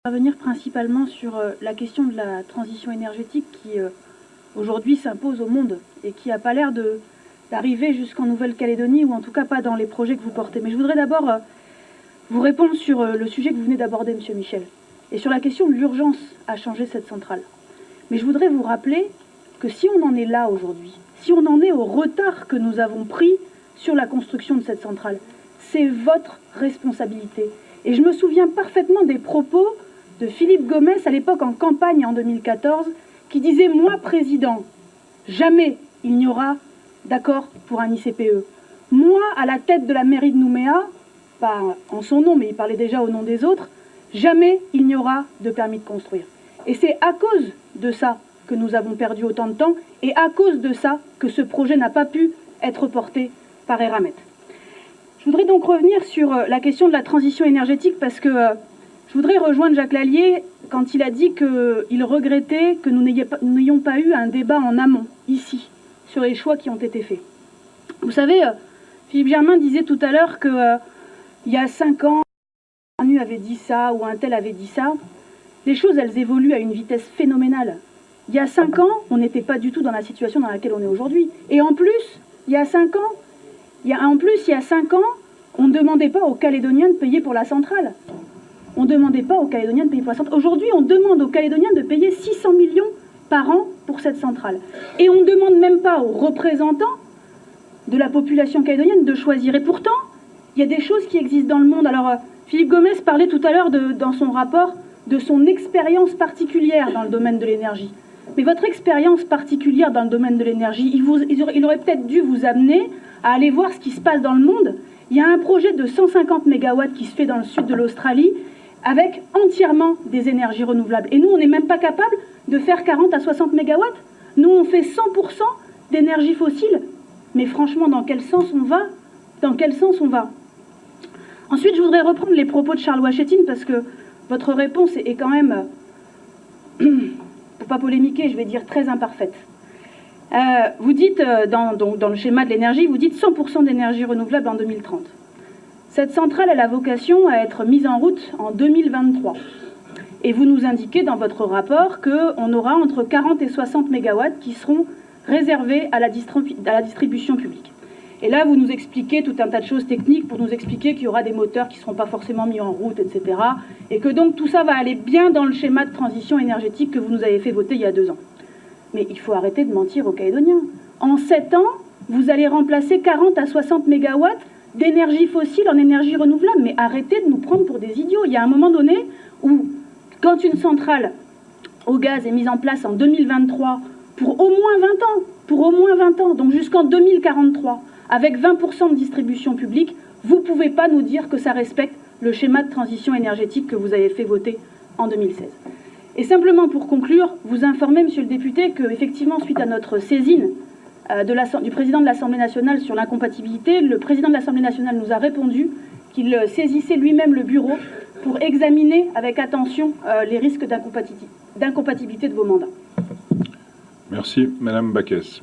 Revenir principalement sur la question de la transition énergétique qui aujourd'hui s'impose au monde et qui n'a pas l'air d'arriver jusqu'en Nouvelle-Calédonie, ou en tout cas pas dans les projets que vous portez. Mais je voudrais d'abord vous répondre sur le sujet que vous venez d'aborder, Monsieur Michel, et sur la question de l'urgence à changer cette centrale. Mais je voudrais vous rappeler que si on en est là aujourd'hui, si on en est au retard que nous avons pris sur la construction de cette centrale, c'est votre responsabilité. Et je me souviens parfaitement des propos de Philippe Gomès, à l'époque en campagne en 2014, qui disait « Moi, président, jamais il n'y aura d'accord pour un ICPE. Moi, à la tête de la mairie de Nouméa, pas en son nom, mais il parlait déjà au nom des autres, jamais il n'y aura de permis de construire. » Et c'est à cause de ça que nous avons perdu autant de temps, et à cause de ça que ce projet n'a pas pu être porté par Eramet. Je voudrais donc revenir sur la question de la transition énergétique, parce que je voudrais rejoindre Jacques Lallier quand il a dit qu'il regrettait que nous n'ayons pas eu un débat en amont, ici, sur les choix qui ont été faits. Vous savez, Philippe Germain disait tout à l'heure qu'il y a 5 ans, un nu avait dit ça, ou un tel avait dit ça. Les choses, elles évoluent à une vitesse phénoménale. Il y a 5 ans, on n'était pas du tout dans la situation dans laquelle on est aujourd'hui. Et en plus, il y a 5 ans, on ne demandait pas aux Calédoniens de payer pour la centrale. On ne demandait pas aux Calédoniens de payer pour la centrale. Aujourd'hui, on demande aux Calédoniens de payer 600 millions par an pour cette centrale. Et on ne demande même pas aux représentants de la population calédonienne de choisir. Et pourtant, il y a des choses qui existent dans le monde. Alors, Philippe Gomès parlait tout à l'heure dans son rapport de son expérience particulière dans le domaine de l'énergie. Mais votre expérience particulière dans le domaine de l'énergie, il aurait peut-être dû vous amener à aller voir ce qui se passe dans le monde. Il y a un projet de 150 MW qui se fait dans le sud de l'Australie avec entièrement des énergies renouvelables. Et nous, on n'est même pas capable de faire 40 à 60 MW. Nous, on fait 100% d'énergie fossile. Mais franchement, dans quel sens on va? Dans quel sens on va? Ensuite, je voudrais reprendre les propos de Charles Wachetine, parce que votre réponse est quand même, pour pas polémiquer, je vais dire très imparfaite. Vous dites, dans le schéma de l'énergie, vous dites 100% d'énergie renouvelable en 2030. Cette centrale, elle a vocation à être mise en route en 2023. Et vous nous indiquez dans votre rapport qu'on aura entre 40 et 60 MW qui seront réservés à la distribution publique. Et là, vous nous expliquez tout un tas de choses techniques pour nous expliquer qu'il y aura des moteurs qui ne seront pas forcément mis en route, etc. Et que donc tout ça va aller bien dans le schéma de transition énergétique que vous nous avez fait voter il y a 2 ans. Mais il faut arrêter de mentir aux Calédoniens. En 7 ans, vous allez remplacer 40 à 60 MW d'énergie fossile en énergie renouvelable. Mais arrêtez de nous prendre pour des idiots. Il y a un moment donné où, quand une centrale au gaz est mise en place en 2023, pour au moins 20 ans, donc jusqu'en 2043, avec 20% de distribution publique, vous ne pouvez pas nous dire que ça respecte le schéma de transition énergétique que vous avez fait voter en 2016. Et simplement pour conclure, vous informer, monsieur le député, qu'effectivement, suite à notre saisine du président de l'Assemblée nationale sur l'incompatibilité, le président de l'Assemblée nationale nous a répondu qu'il saisissait lui-même le bureau pour examiner avec attention les risques d'incompatibilité de vos mandats. Merci. Madame Backès.